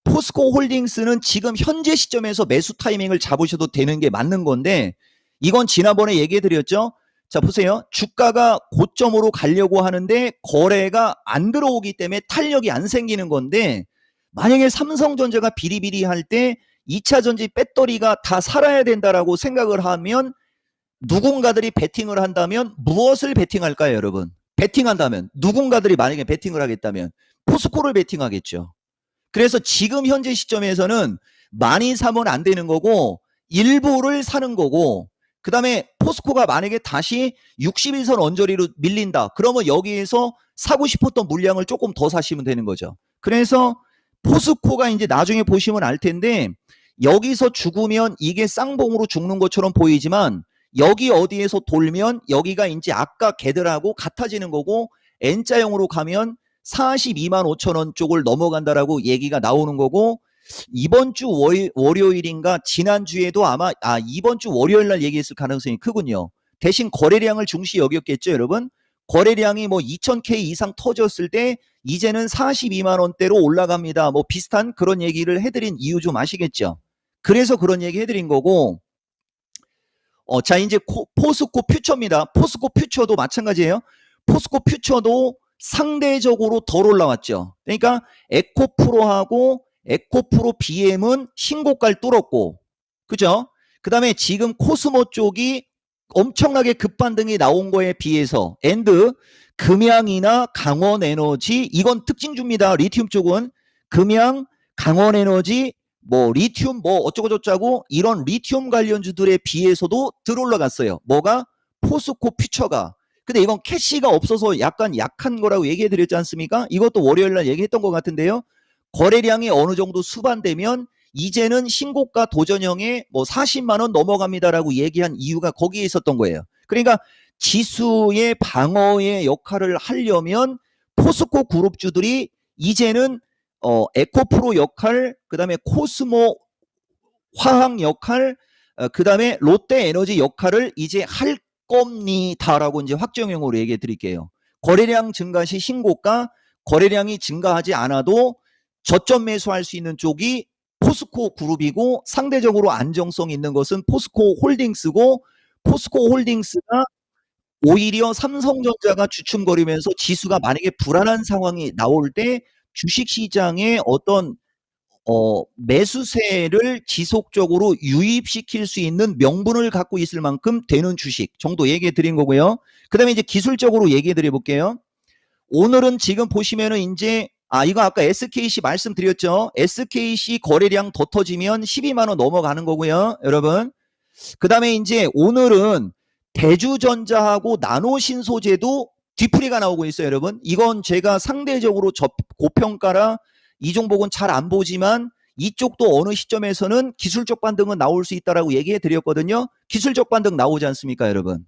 포스코 홀딩스는 지금 현재 시점에서 매수 타이밍을 잡으셔도 되는 게 맞는 건데 이건 지난번에 얘기해드렸죠. 자, 보세요. 주가가 고점으로 가려고 하는데 거래가 안 들어오기 때문에 탄력이 안 생기는 건데 만약에 삼성전자가 비리비리할 때 2차전지 배터리가 다 살아야 된다라고 생각을 하면 누군가들이 베팅을 한다면 무엇을 베팅할까요, 여러분? 베팅한다면 누군가들이 만약에 베팅을 하겠다면 포스코를 베팅하겠죠. 그래서 지금 현재 시점에서는 많이 사면 안 되는 거고 일부를 사는 거고 그 다음에 포스코가 만약에 다시 61선 언저리로 밀린다. 그러면 여기에서 사고 싶었던 물량을 조금 더 사시면 되는 거죠. 그래서 포스코가 이제 나중에 보시면 알 텐데 여기서 죽으면 이게 쌍봉으로 죽는 것처럼 보이지만 여기 어디에서 돌면 여기가 이제 아까 걔들하고 같아지는 거고 N자형으로 가면 42만 5천 원 쪽을 넘어간다라고 얘기가 나오는 거고 이번 주 월요일인가 지난주에도 아마 이번 주 월요일 날 얘기했을 가능성이 크군요. 대신 거래량을 중시 여겼겠죠, 여러분? 거래량이 뭐 2,000K 이상 터졌을 때 이제는 42만 원대로 올라갑니다. 뭐 비슷한 그런 얘기를 해드린 이유 좀 아시겠죠? 그래서 그런 얘기 해드린 거고 자 이제 포스코 퓨처입니다. 포스코 퓨처도 마찬가지예요. 포스코 퓨처도 상대적으로 덜 올라왔죠. 그러니까 에코프로하고 에코프로 BM은 신고가를 뚫었고 그죠? 그 다음에 지금 코스모 쪽이 엄청나게 급반등이 나온 거에 비해서 앤드 금양이나 강원에너지 이건 특징주입니다. 리튬 쪽은 금양, 강원에너지 뭐 리튬 뭐 어쩌고저쩌고 이런 리튬 관련주들에 비해서도 들 올라갔어요. 뭐가? 포스코 퓨처가. 근데 이건 캐시가 없어서 약간 약한 거라고 얘기해 드렸지 않습니까? 이것도 월요일날 얘기했던 것 같은데요. 거래량이 어느 정도 수반되면 이제는 신고가 도전형에 뭐 40만 원 넘어갑니다라고 얘기한 이유가 거기에 있었던 거예요. 그러니까 지수의 방어의 역할을 하려면 포스코 그룹주들이 이제는 에코프로 역할, 그다음에 코스모 화학 역할, 그다음에 롯데에너지 역할을 이제 할 겁니다라고 이제 확정형으로 얘기해 드릴게요. 거래량 증가 시 신고가, 거래량이 증가하지 않아도 저점 매수할 수 있는 쪽이 포스코 그룹이고 상대적으로 안정성 있는 것은 포스코 홀딩스고 포스코 홀딩스가 오히려 삼성전자가 주춤거리면서 지수가 만약에 불안한 상황이 나올 때 주식시장에 어떤 매수세를 지속적으로 유입시킬 수 있는 명분을 갖고 있을 만큼 되는 주식 정도 얘기해 드린 거고요. 그 다음에 이제 기술적으로 얘기해 드려 볼게요. 오늘은 지금 보시면은 이제 이거 아까 SKC 말씀드렸죠. SKC 거래량 더 터지면 12만 원 넘어가는 거고요. 여러분. 그 다음에 이제 오늘은 대주전자하고 나노신소재도 뒤풀이가 나오고 있어요. 여러분. 이건 제가 상대적으로 고평가라 이 종목은 잘 안 보지만 이쪽도 어느 시점에서는 기술적 반등은 나올 수 있다라고 얘기해 드렸거든요. 기술적 반등 나오지 않습니까, 여러분?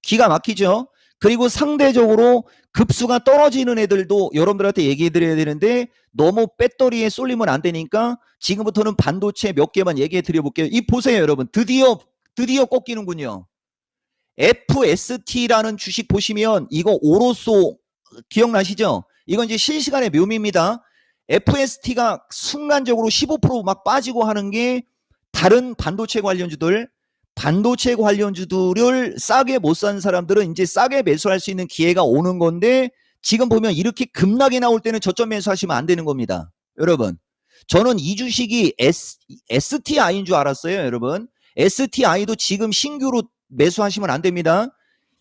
기가 막히죠? 그리고 상대적으로 급수가 떨어지는 애들도 여러분들한테 얘기해 드려야 되는데 너무 배터리에 쏠리면 안 되니까 지금부터는 반도체 몇 개만 얘기해 드려 볼게요. 이 보세요, 여러분. 드디어 꺾이는군요. FST라는 주식 보시면 이거 오로소 기억나시죠? 이건 이제 실시간의 묘미입니다. FST가 순간적으로 15%막 빠지고 하는 게 다른 반도체 관련주들을 싸게 못 산 사람들은 이제 싸게 매수할 수 있는 기회가 오는 건데 지금 보면 이렇게 급락이 나올 때는 저점 매수하시면 안 되는 겁니다. 여러분. 저는 이 주식이 STI인 줄 알았어요, 여러분. STI도 지금 신규로 매수하시면 안 됩니다.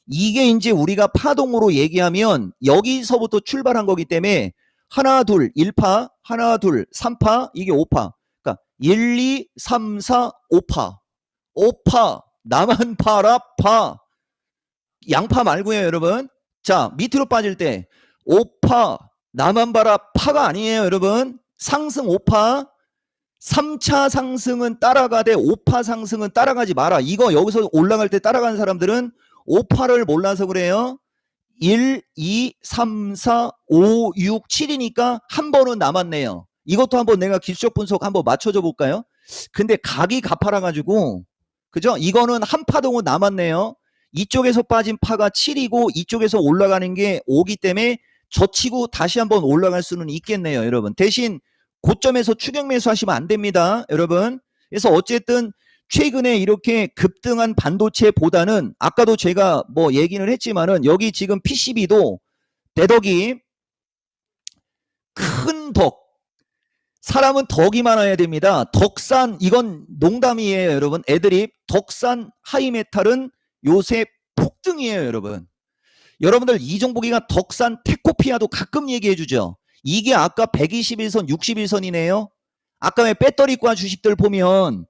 이게 이제 우리가 파동으로 얘기하면 여기서부터 출발한 거기 때문에 하나, 둘, 1파, 하나, 둘, 3파, 이게 5파. 그러니까 1, 2, 3, 4, 5파. 5파, 나만 파라, 파. 양파 말고요, 여러분. 자, 밑으로 빠질 때 5파, 나만 봐라, 파가 아니에요, 여러분. 상승 5파. 3차 상승은 따라가되 5파 상승은 따라가지 마라. 이거 여기서 올라갈 때 따라가는 사람들은 5파를 몰라서 그래요. 1, 2, 3, 4, 5, 6, 7이니까 한 번은 남았네요. 이것도 한번 내가 기술적 분석 한번 맞춰줘 볼까요? 근데 각이 가파라가지고 그죠? 이거는 한 파동은 남았네요. 이쪽에서 빠진 파가 7이고 이쪽에서 올라가는 게 5기 때문에 젖히고 다시 한번 올라갈 수는 있겠네요, 여러분. 대신 고점에서 추격 매수하시면 안 됩니다, 여러분. 그래서 어쨌든 최근에 이렇게 급등한 반도체보다는 아까도 제가 뭐 얘기는 했지만은 여기 지금 PCB도 대덕이 큰 덕, 사람은 덕이 많아야 됩니다. 덕산, 이건 농담이에요, 여러분. 애드립. 덕산 하이메탈은 요새 폭등이에요, 여러분. 여러분들 이종복이가 덕산 테코피아도 가끔 얘기해 주죠. 이게 아까 121선, 61선이네요. 아까 왜 배터리과 주식들 보면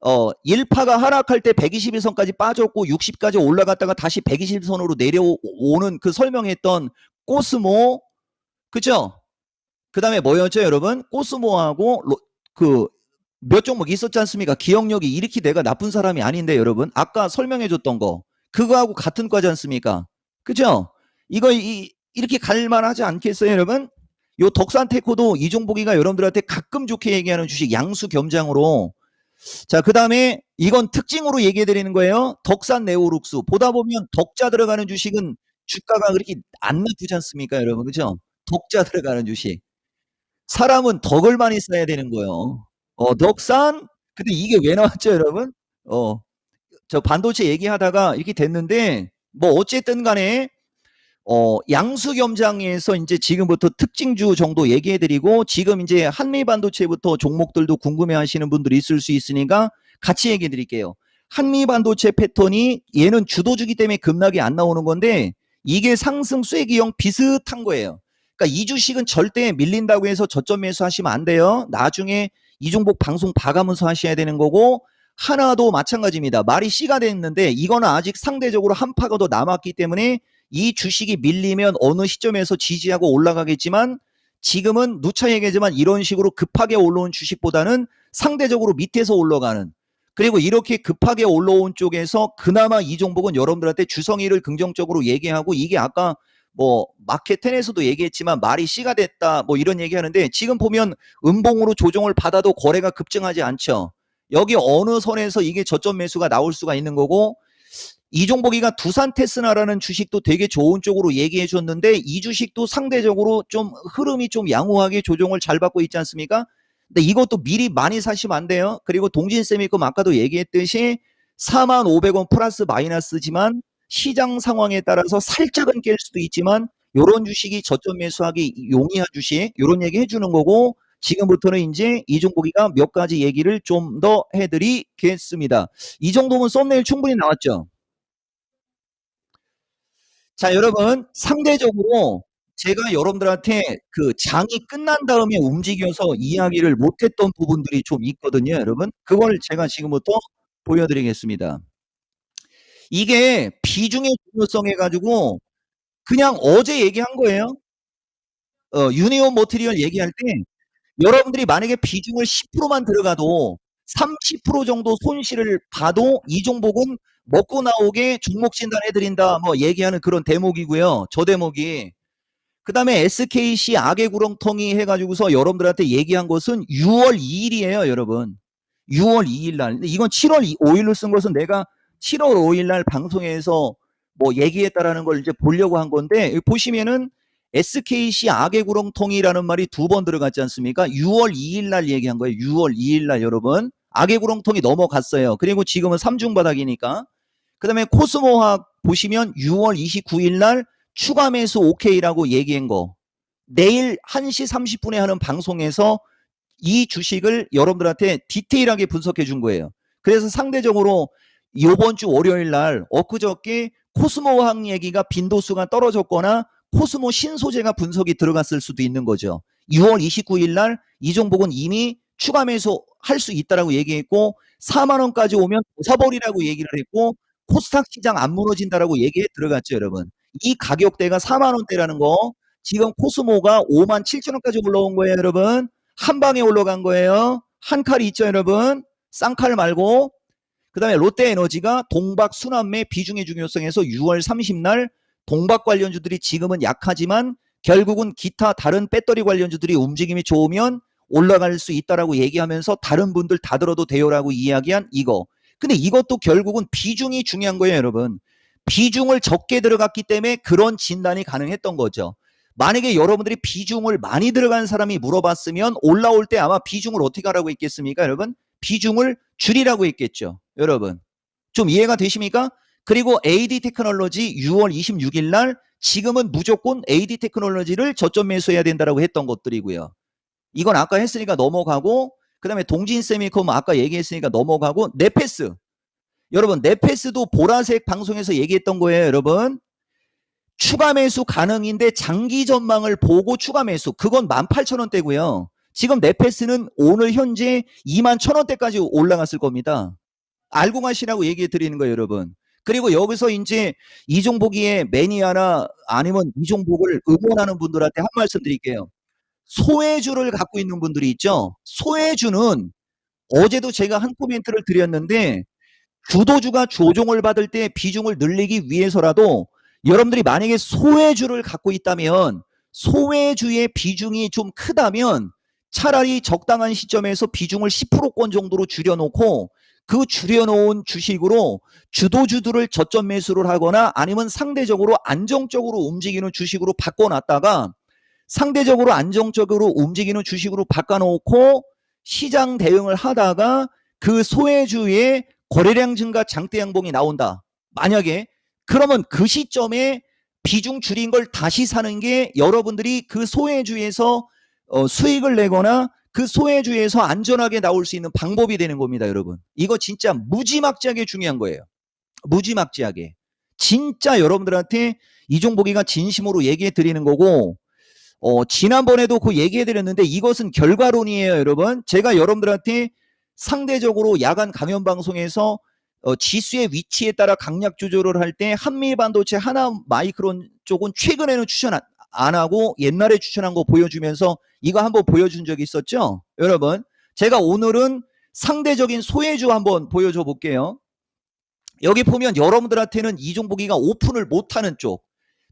1파가 하락할 때 121선까지 빠졌고 60까지 올라갔다가 다시 121선으로 내려오는 그 설명했던 코스모, 그죠? 그 다음에 뭐였죠, 여러분? 코스모하고 그 몇 종목 있었지 않습니까? 기억력이 이렇게 내가 나쁜 사람이 아닌데, 여러분. 아까 설명해줬던 거. 그거하고 같은 과지 않습니까? 그죠? 이거 이렇게 갈만하지 않겠어요, 여러분? 요 덕산테코도 이종복이가 여러분들한테 가끔 좋게 얘기하는 주식 양수 겸장으로. 자, 그 다음에 이건 특징으로 얘기해 드리는 거예요. 덕산 네오룩스. 보다 보면 덕자 들어가는 주식은 주가가 그렇게 안 나쁘지 않습니까, 여러분? 그죠? 덕자 들어가는 주식. 사람은 덕을 많이 써야 되는 거예요. 덕산? 근데 이게 왜 나왔죠, 여러분? 저 반도체 얘기하다가 이렇게 됐는데, 뭐, 어쨌든 간에, 양수 겸장에서 이제 지금부터 특징주 정도 얘기해 드리고, 지금 이제 한미 반도체부터 종목들도 궁금해 하시는 분들이 있을 수 있으니까 같이 얘기해 드릴게요. 한미 반도체 패턴이 얘는 주도주기 때문에 급락이 안 나오는 건데 이게 상승 쐐기형 비슷한 거예요. 그러니까 이 주식은 절대 밀린다고 해서 저점 매수하시면 안 돼요. 나중에 이종복 방송 봐가면서 하셔야 되는 거고, 하나도 마찬가지입니다. 말이 C가 됐는데 이거는 아직 상대적으로 한파가 더 남았기 때문에 이 주식이 밀리면 어느 시점에서 지지하고 올라가겠지만, 지금은 누차 얘기하지만 이런 식으로 급하게 올라온 주식보다는 상대적으로 밑에서 올라가는, 그리고 이렇게 급하게 올라온 쪽에서 그나마 이 종목은 여러분들한테 주성이를 긍정적으로 얘기하고, 이게 아까 뭐 마켓10에서도 얘기했지만 말이 C가 됐다 뭐 이런 얘기하는데, 지금 보면 음봉으로 조정을 받아도 거래가 급증하지 않죠. 여기 어느 선에서 이게 저점 매수가 나올 수가 있는 거고, 이종복이가 두산 테스나라는 주식도 되게 좋은 쪽으로 얘기해 줬는데 이 주식도 상대적으로 좀 흐름이 좀 양호하게 조정을 잘 받고 있지 않습니까? 근데 이것도 미리 많이 사시면 안 돼요. 그리고 동진세미컴 아까도 얘기했듯이 45,000원 플러스 마이너스지만 시장 상황에 따라서 살짝은 깰 수도 있지만 요런 주식이 저점 매수하기 용이한 주식, 요런 얘기 해주는 거고, 지금부터는 이제 이종복이가 몇 가지 얘기를 좀 더 해드리겠습니다. 이 정도면 썸네일 충분히 나왔죠? 자, 여러분, 상대적으로 제가 여러분들한테 그 장이 끝난 다음에 움직여서 이야기를 못했던 부분들이 좀 있거든요, 여러분. 그걸 제가 지금부터 보여드리겠습니다. 이게 비중의 중요성 해가지고 그냥 어제 얘기한 거예요. 유니온 머티리얼 얘기할 때 여러분들이 만약에 비중을 10%만 들어가도 30% 정도 손실을 봐도 이 종목은 먹고 나오게 종목 진단해드린다 뭐 얘기하는 그런 대목이고요. 저 대목이. 그 다음에 SKC 악의 구렁텅이 해가지고서 여러분들한테 얘기한 것은 6월 2일이에요, 여러분. 6월 2일 날. 근데 이건 7월 5일로 쓴 것은 내가 7월 5일 날 방송에서 뭐 얘기했다라는 걸 이제 보려고 한 건데, 여기 보시면은 SKC 악의 구렁텅이라는 말이 두 번 들어갔지 않습니까? 6월 2일 날 얘기한 거예요. 6월 2일 날 여러분. 악의 구렁텅이 넘어갔어요. 그리고 지금은 3중 바닥이니까. 그 다음에 코스모화학 보시면 6월 29일 날 추가 매수 오케이라고 얘기한 거. 내일 1시 30분에 하는 방송에서 이 주식을 여러분들한테 디테일하게 분석해 준 거예요. 그래서 상대적으로 이번 주 월요일 날 엊그저께 코스모 화학 얘기가 빈도수가 떨어졌거나 코스모 신소재가 분석이 들어갔을 수도 있는 거죠. 6월 29일 날 이종복은 이미 추가 매수 할 수 있다라고 얘기했고 4만 원까지 오면 사버리라고 얘기를 했고 코스닥 시장 안 무너진다라고 얘기해 들어갔죠, 여러분. 이 가격대가 4만 원대라는 거. 지금 코스모가 5만 7천 원까지 올라온 거예요, 여러분. 한 방에 올라간 거예요. 한 칼이 있죠, 여러분. 쌍칼 말고. 그 다음에 롯데에너지가 동박 순환매 비중의 중요성에서 6월 30날 동박 관련주들이 지금은 약하지만 결국은 기타 다른 배터리 관련주들이 움직임이 좋으면 올라갈 수 있다라고 얘기하면서 다른 분들 다 들어도 돼요라고 이야기한 이거. 근데 이것도 결국은 비중이 중요한 거예요, 여러분. 비중을 적게 들어갔기 때문에 그런 진단이 가능했던 거죠. 만약에 여러분들이 비중을 많이 들어간 사람이 물어봤으면 올라올 때 아마 비중을 어떻게 하라고 했겠습니까, 여러분? 비중을 줄이라고 했겠죠, 여러분. 좀 이해가 되십니까? 그리고 AD 테크놀로지 6월 26일 날 지금은 무조건 AD 테크놀로지를 저점 매수해야 된다라고 했던 것들이고요. 이건 아까 했으니까 넘어가고, 그 다음에 동진세미컴 아까 얘기했으니까 넘어가고, 네페스. 여러분, 네페스도 보라색 방송에서 얘기했던 거예요, 여러분. 추가 매수 가능인데 장기 전망을 보고 추가 매수. 그건 18,000원대고요. 지금 네페스는 오늘 현재 21,000원대까지 올라갔을 겁니다. 알고 가시라고 얘기해 드리는 거예요, 여러분. 그리고 여기서 이제 이종복이의 매니아나 아니면 이종복을 응원하는 분들한테 한 말씀 드릴게요. 소외주를 갖고 있는 분들이 있죠. 소외주는 어제도 제가 한 코멘트를 드렸는데 주도주가 조종을 받을 때 비중을 늘리기 위해서라도 여러분들이 만약에 소외주를 갖고 있다면 소외주의 비중이 좀 크다면 차라리 적당한 시점에서 비중을 10%권 정도로 줄여놓고 그 줄여놓은 주식으로 주도주들을 저점 매수를 하거나 아니면 상대적으로 안정적으로 움직이는 주식으로 바꿔놨다가 상대적으로 안정적으로 움직이는 주식으로 바꿔놓고 시장 대응을 하다가 그 소외주의 거래량 증가 장대 양봉이 나온다. 만약에 그러면 그 시점에 비중 줄인 걸 다시 사는 게 여러분들이 그 소외주에서 수익을 내거나 그 소외주에서 안전하게 나올 수 있는 방법이 되는 겁니다, 여러분. 이거 진짜 무지막지하게 중요한 거예요. 무지막지하게. 진짜 여러분들한테 이종복이가 진심으로 얘기해 드리는 거고, 지난번에도 그 얘기해 드렸는데 이것은 결과론이에요, 여러분. 제가 여러분들한테 상대적으로 야간 강연 방송에서 지수의 위치에 따라 강약 조절을 할 때 한미반도체 하나 마이크론 쪽은 최근에는 추천 안 하고 옛날에 추천한 거 보여주면서 이거 한번 보여준 적이 있었죠, 여러분. 제가 오늘은 상대적인 소외주 한번 보여줘 볼게요. 여기 보면 여러분들한테는 이종복이가 오픈을 못하는 쪽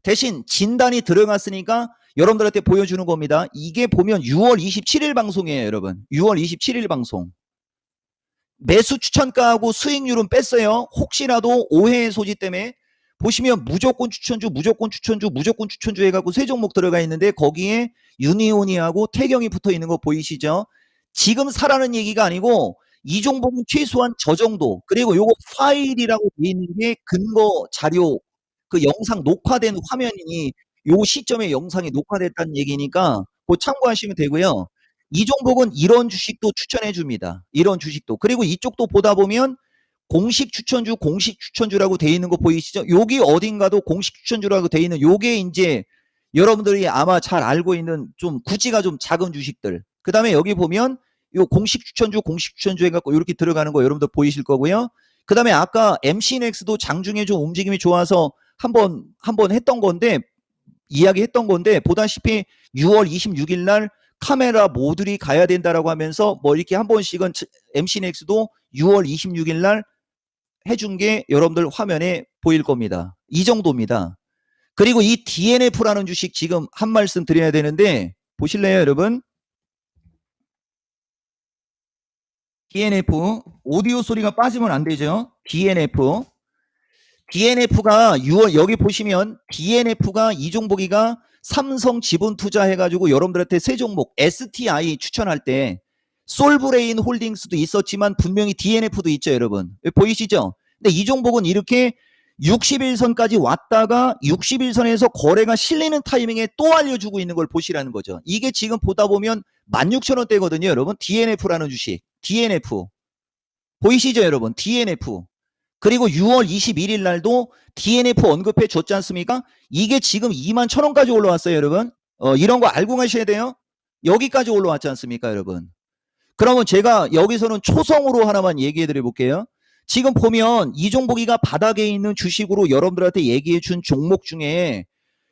대신 진단이 들어갔으니까 여러분들한테 보여주는 겁니다. 이게 보면 6월 27일 방송이에요, 여러분. 6월 27일 방송. 매수 추천가하고 수익률은 뺐어요. 혹시라도 오해의 소지 때문에. 보시면 무조건 추천주, 무조건 추천주, 무조건 추천주 해갖고 세 종목 들어가 있는데 거기에 유니온이하고 태경이 붙어 있는 거 보이시죠? 지금 사라는 얘기가 아니고 이 종목은 최소한 저 정도, 그리고 요거 파일이라고 돼 있는 게 근거 자료, 그 영상 녹화된 화면이 요 시점에 영상이 녹화됐다는 얘기니까 그거 참고하시면 되고요. 이 종목은 이런 주식도 추천해 줍니다. 이런 주식도. 그리고 이쪽도 보다 보면 공식 추천주, 공식 추천주라고 돼 있는 거 보이시죠? 여기 어딘가도 공식 추천주라고 돼 있는 요게 이제 여러분들이 아마 잘 알고 있는 좀 구지가 좀 작은 주식들. 그 다음에 여기 보면 요 공식 추천주 해갖고 이렇게 들어가는 거 여러분들 보이실 거고요. 그 다음에 아까 MCNX도 장중에 좀 움직임이 좋아서 한번 했던 건데, 이야기했던 건데, 보다시피 6월 26일 날 카메라 모듈이 가야 된다라고 하면서 뭐 이렇게 한 번씩은 MCNX도 6월 26일 날 해준 게 여러분들 화면에 보일 겁니다. 이 정도입니다. 그리고 이 DNF라는 주식 지금 한 말씀 드려야 되는데 보실래요, 여러분? DNF 오디오 소리가 빠지면 안 되죠. DNF가 6월 여기 보시면 DNF가 이종복이가 삼성 지분 투자해가지고 여러분들한테 세 종목 STI 추천할 때 솔브레인 홀딩스도 있었지만 분명히 DNF도 있죠, 여러분. 보이시죠? 근데 이 종목은 이렇게 60일선까지 왔다가 60일선에서 거래가 실리는 타이밍에 또 알려주고 있는 걸 보시라는 거죠. 이게 지금 보다 보면 16,000원대거든요, 여러분. DNF라는 주식. DNF. 보이시죠, 여러분? DNF. 그리고 6월 21일 날도 DNF 언급해 줬지 않습니까? 이게 지금 21,000원까지 올라왔어요, 여러분. 이런 거 알고 가셔야 돼요. 여기까지 올라왔지 않습니까, 여러분? 그러면 제가 여기서는 초성으로 하나만 얘기해 드려 볼게요. 지금 보면 이종복이가 바닥에 있는 주식으로 여러분들한테 얘기해 준 종목 중에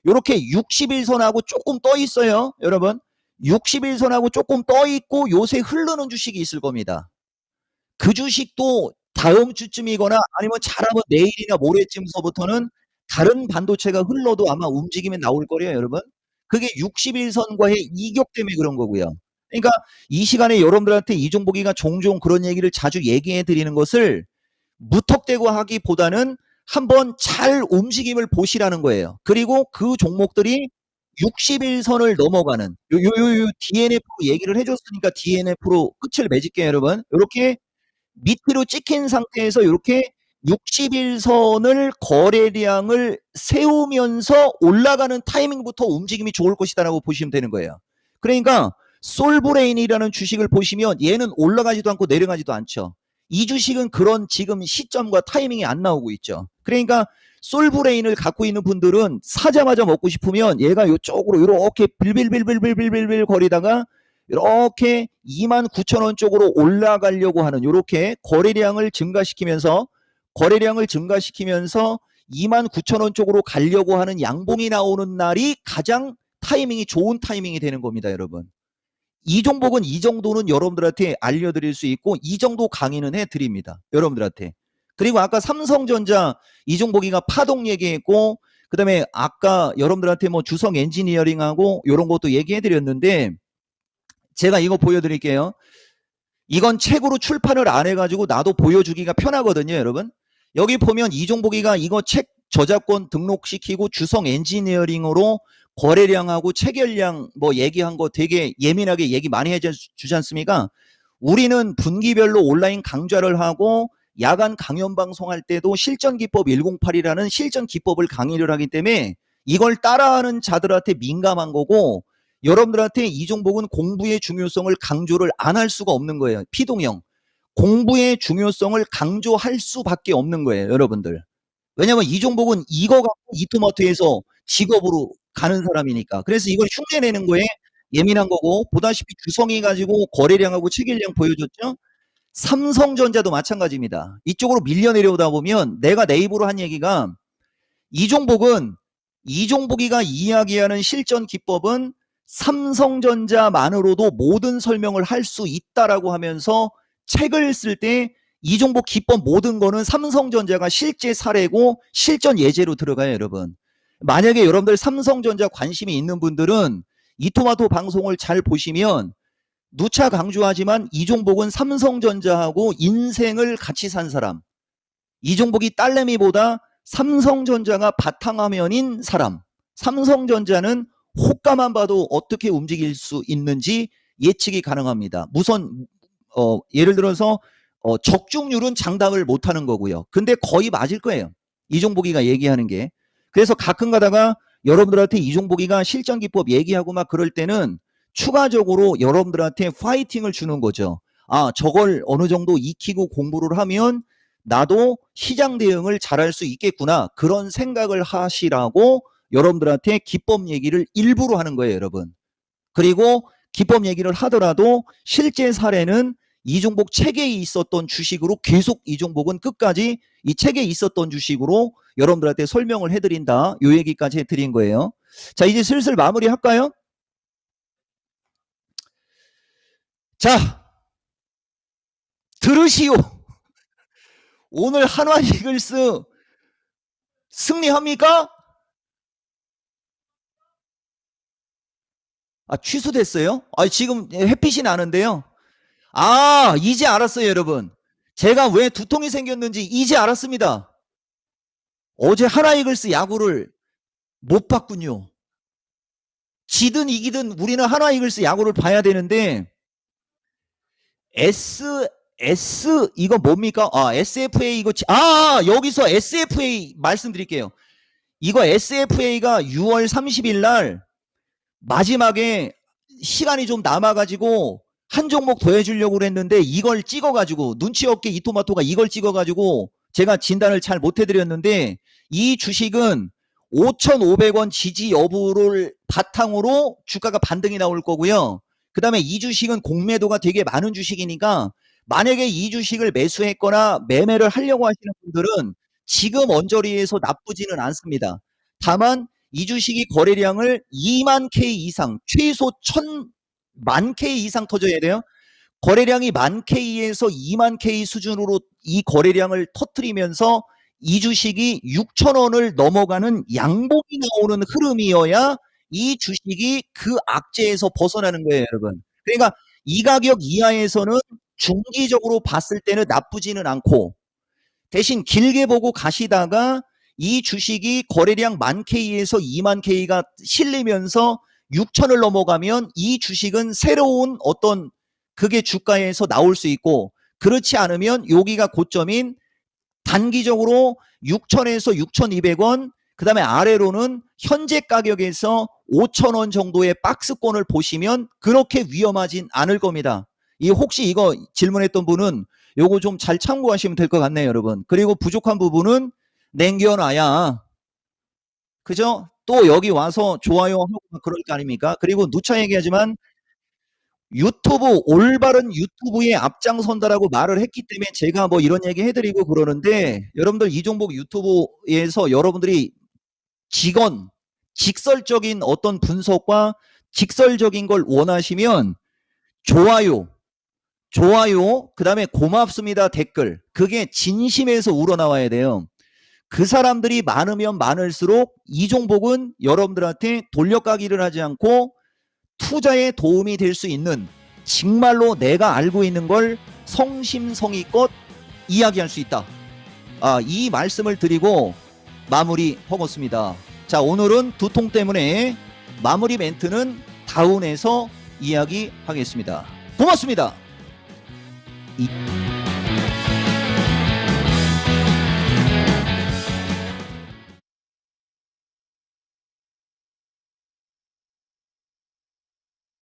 이렇게 60일선하고 조금 떠 있어요, 여러분. 60일선하고 조금 떠 있고 요새 흐르는 주식이 있을 겁니다. 그 주식도 다음 주쯤이거나 아니면 잘하면 내일이나 모레쯤서부터는 다른 반도체가 흘러도 아마 움직임이 나올 거예요, 여러분. 그게 60일선과의 이격 때문에 그런 거고요. 그러니까 이 시간에 여러분들한테 이종복이가 종종 그런 얘기를 자주 얘기해 드리는 것을 무턱대고 하기보다는 한번 잘 움직임을 보시라는 거예요. 그리고 그 종목들이 60일선을 넘어가는 요 DNF로 얘기를 해줬으니까 DNF로 끝을 맺을게요, 여러분. 이렇게 밑으로 찍힌 상태에서 이렇게 60일선을 거래량을 세우면서 올라가는 타이밍부터 움직임이 좋을 것이다라고 보시면 되는 거예요. 그러니까 솔브레인이라는 주식을 보시면 얘는 올라가지도 않고 내려가지도 않죠. 이 주식은 그런 지금 시점과 타이밍이 안 나오고 있죠. 그러니까 솔브레인을 갖고 있는 분들은 사자마자 먹고 싶으면 얘가 이쪽으로 이렇게 빌빌빌빌빌빌빌 거리다가 이렇게 29,000원 쪽으로 올라가려고 하는 이렇게 거래량을 증가시키면서 29,000원 쪽으로 가려고 하는 양봉이 나오는 날이 가장 타이밍이 좋은 타이밍이 되는 겁니다, 여러분. 이 종목은 이 정도는 여러분들한테 알려드릴 수 있고 이 정도 강의는 해드립니다, 여러분들한테. 그리고 아까 삼성전자 이종복이가 파동 얘기했고 그 다음에 아까 여러분들한테 뭐 주성 엔지니어링하고 이런 것도 얘기해드렸는데 제가 이거 보여드릴게요. 이건 책으로 출판을 안 해가지고 나도 보여주기가 편하거든요, 여러분. 여기 보면 이종복이가 이거 책 저작권 등록시키고 주성 엔지니어링으로 거래량하고 체결량 뭐 얘기한 거 되게 예민하게 얘기 많이 해주지 않습니까? 우리는 분기별로 온라인 강좌를 하고 야간 강연 방송할 때도 실전기법 108이라는 실전기법을 강의를 하기 때문에 이걸 따라하는 자들한테 민감한 거고 여러분들한테 이종복은 공부의 중요성을 강조를 안 할 수가 없는 거예요. 피동형. 공부의 중요성을 강조할 수밖에 없는 거예요, 여러분들. 왜냐면 이종복은 이거 갖고 이토마토에서 직업으로 가는 사람이니까. 그래서 이걸 흉내내는 거에 예민한 거고, 보다시피 주성이 가지고 거래량하고 체결량 보여줬죠? 삼성전자도 마찬가지입니다. 이쪽으로 밀려 내려오다 보면 내가 내 입으로 한 얘기가 이종복이가 이야기하는 실전 기법은 삼성전자만으로도 모든 설명을 할 수 있다라고 하면서 책을 쓸 때 이종복 기법 모든 거는 삼성전자가 실제 사례고 실전 예제로 들어가요, 여러분. 만약에 여러분들 삼성전자 관심이 있는 분들은 이토마토 방송을 잘 보시면 누차 강조하지만 이종복은 삼성전자하고 인생을 같이 산 사람. 이종복이 딸내미보다 삼성전자가 바탕화면인 사람. 삼성전자는 호가만 봐도 어떻게 움직일 수 있는지 예측이 가능합니다. 예를 들어서 적중률은 장담을 못하는 거고요. 근데 거의 맞을 거예요. 이종복이가 얘기하는 게. 그래서 가끔 가다가 여러분들한테 이종복이가 실전 기법 얘기하고 막 그럴 때는 추가적으로 여러분들한테 파이팅을 주는 거죠. 아, 저걸 어느 정도 익히고 공부를 하면 나도 시장 대응을 잘할 수 있겠구나. 그런 생각을 하시라고 여러분들한테 기법 얘기를 일부러 하는 거예요, 여러분. 그리고 기법 얘기를 하더라도 실제 사례는 이종복 책에 있었던 주식으로 계속 이종복은 끝까지 이 책에 있었던 주식으로 여러분들한테 설명을 해드린다. 요 얘기까지 해드린 거예요. 자, 이제 슬슬 마무리 할까요? 자, 들으시오. 오늘 한화 이글스 승리합니까? 아, 취소됐어요? 아, 지금 햇빛이 나는데요. 아, 이제 알았어요, 여러분. 제가 왜 두통이 생겼는지 이제 알았습니다. 어제 한화 이글스 야구를 못 봤군요. 지든 이기든 우리는 한화 이글스 야구를 봐야 되는데 이거 뭡니까? 아, SFA 이거 여기서 SFA 말씀드릴게요. 이거 SFA가 6월 30일 날 마지막에 시간이 좀 남아가지고 한 종목 더 해주려고 그랬는데 이걸 찍어가지고 눈치 없게 이토마토가 이걸 찍어가지고 제가 진단을 잘 못해드렸는데 이 주식은 5,500원 지지 여부를 바탕으로 주가가 반등이 나올 거고요. 그 다음에 이 주식은 공매도가 되게 많은 주식이니까 만약에 이 주식을 매수했거나 매매를 하려고 하시는 분들은 지금 언저리에서 나쁘지는 않습니다. 다만 이 주식이 거래량을 2만 K 이상, 최소 1,000만 K 이상 터져야 돼요. 거래량이 1만 K에서 2만 K 수준으로 이 거래량을 터뜨리면서 이 주식이 6,000원을 넘어가는 양봉이 나오는 흐름이어야 이 주식이 그 악재에서 벗어나는 거예요, 여러분. 그러니까 이 가격 이하에서는 중기적으로 봤을 때는 나쁘지는 않고 대신 길게 보고 가시다가 이 주식이 거래량 1만 K에서 2만 K가 실리면서 6천을 넘어가면 이 주식은 새로운 어떤 그게 주가에서 나올 수 있고 그렇지 않으면 여기가 고점인 단기적으로 6천에서 6,200원 그 다음에 아래로는 현재 가격에서 5,000원 정도의 박스권을 보시면 그렇게 위험하진 않을 겁니다. 혹시 이거 질문했던 분은 요거 좀 잘 참고하시면 될 것 같네요, 여러분. 그리고 부족한 부분은 남겨놔야 그죠? 또 여기 와서 좋아요 하고 그럴 거 아닙니까? 그리고 누차 얘기하지만 유튜브 올바른 유튜브에 앞장선다라고 말을 했기 때문에 제가 뭐 이런 얘기 해드리고 그러는데 여러분들 이종복 유튜브에서 여러분들이 직설적인 어떤 분석과 직설적인 걸 원하시면 좋아요 그 다음에 고맙습니다 댓글 그게 진심에서 우러나와야 돼요. 그 사람들이 많으면 많을수록 이종복은 여러분들한테 돌려가기를 하지 않고 투자에 도움이 될 수 있는 정말로 내가 알고 있는 걸 성심성의껏 이야기할 수 있다. 이 말씀을 드리고 마무리 하겠습니다. 자, 오늘은 두통 때문에 마무리 멘트는 다운해서 이야기하겠습니다. 고맙습니다.